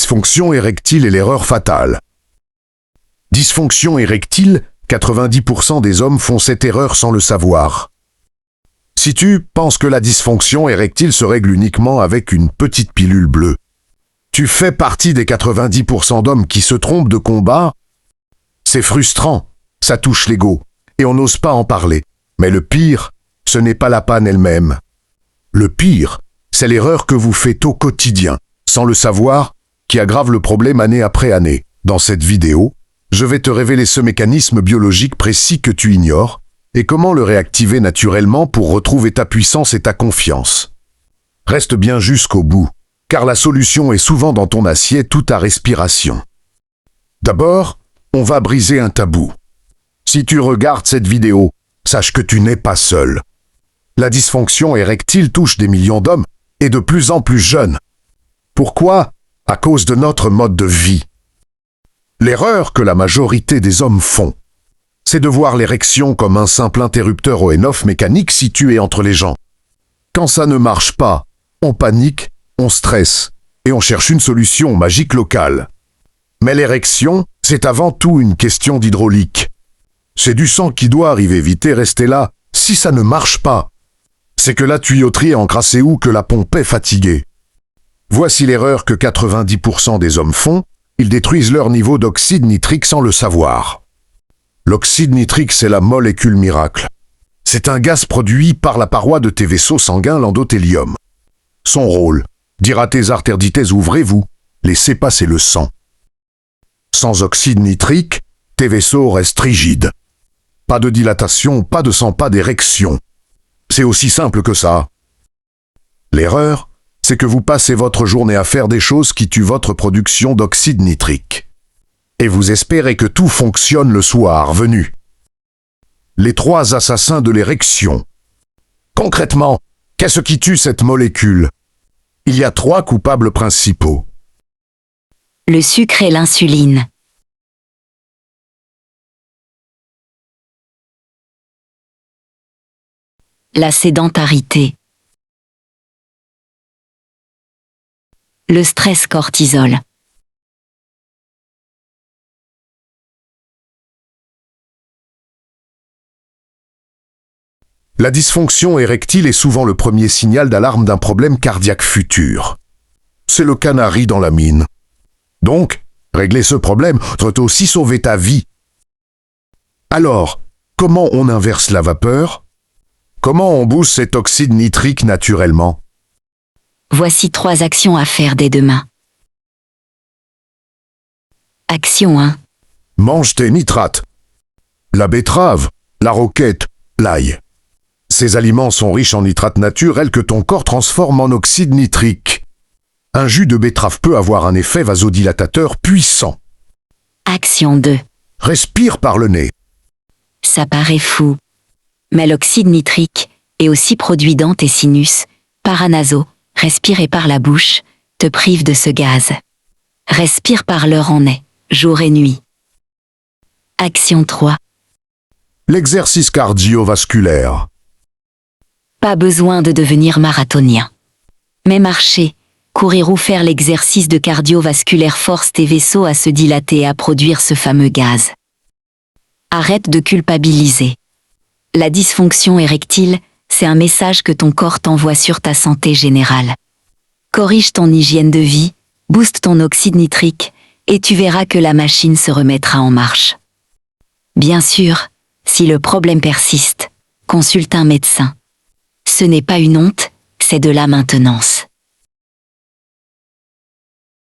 dysfonction érectile est l'erreur fatale. Dysfonction érectile, 90% des hommes font cette erreur sans le savoir. Si tu penses que la dysfonction érectile se règle uniquement avec une petite pilule bleue, tu fais partie des 90% d'hommes qui se trompent de combat. C'est frustrant, ça touche l'ego, et on n'ose pas en parler. Mais le pire, ce n'est pas la panne elle-même. Le pire, c'est l'erreur que vous faites au quotidien, sans le savoir, qui aggrave le problème année après année. Dans cette vidéo, je vais te révéler ce mécanisme biologique précis que tu ignores, et comment le réactiver naturellement pour retrouver ta puissance et ta confiance. Reste bien jusqu'au bout, car la solution est souvent dans ton assiette ou ta respiration. D'abord, on va briser un tabou. Si tu regardes cette vidéo, sache que tu n'es pas seul. La dysfonction érectile touche des millions d'hommes, et de plus en plus jeunes. Pourquoi? À cause de notre mode de vie. L'erreur que la majorité des hommes font, c'est de voir l'érection comme un simple interrupteur on-off mécanique situé entre les gens. Quand ça ne marche pas, on panique, on stresse, et on cherche une solution magique locale. Mais l'érection, c'est avant tout une question d'hydraulique. C'est du sang qui doit arriver vite et rester là. Si ça ne marche pas, c'est que la tuyauterie est encrassée ou que la pompe est fatiguée. Voici l'erreur que 90% des hommes font, ils détruisent leur niveau d'oxyde nitrique sans le savoir. L'oxyde nitrique, c'est la molécule miracle. C'est un gaz produit par la paroi de tes vaisseaux sanguins, l'endothélium. Son rôle, dire à tes artères dites ouvrez-vous, laissez passer le sang. Sans oxyde nitrique, tes vaisseaux restent rigides. Pas de dilatation, pas de sang, pas d'érection. C'est aussi simple que ça. L'erreur, c'est que vous passez votre journée à faire des choses qui tuent votre production d'oxyde nitrique. Et vous espérez que tout fonctionne le soir venu. Les 3 assassins de l'érection. Concrètement, qu'est-ce qui tue cette molécule? Il y a 3 coupables principaux. Le sucre et l'insuline. La sédentarité. Le stress cortisol. La dysfonction érectile est souvent le premier signal d'alarme d'un problème cardiaque futur. C'est le canari dans la mine. Donc, régler ce problème doit aussi sauver ta vie. Alors, comment on inverse la vapeur? Comment on booste cet oxyde nitrique naturellement? Voici 3 actions à faire dès demain. Action 1. Mange tes nitrates. La betterave, la roquette, l'ail. Ces aliments sont riches en nitrates naturels que ton corps transforme en oxyde nitrique. Un jus de betterave peut avoir un effet vasodilatateur puissant. Action 2. Respire par le nez. Ça paraît fou. Mais l'oxyde nitrique est aussi produit dans tes sinus, paranaso, respirer par la bouche, te prive de ce gaz. Respire par l'heure en nez, jour et nuit. Action 3. L'exercice cardiovasculaire. Pas besoin de devenir marathonien. Mais marcher, courir ou faire l'exercice de cardiovasculaire force tes vaisseaux à se dilater et à produire ce fameux gaz. Arrête de culpabiliser. La dysfonction érectile, c'est un message que ton corps t'envoie sur ta santé générale. Corrige ton hygiène de vie, booste ton oxyde nitrique, et tu verras que la machine se remettra en marche. Bien sûr, si le problème persiste, consulte un médecin. Ce n'est pas une honte, c'est de la maintenance.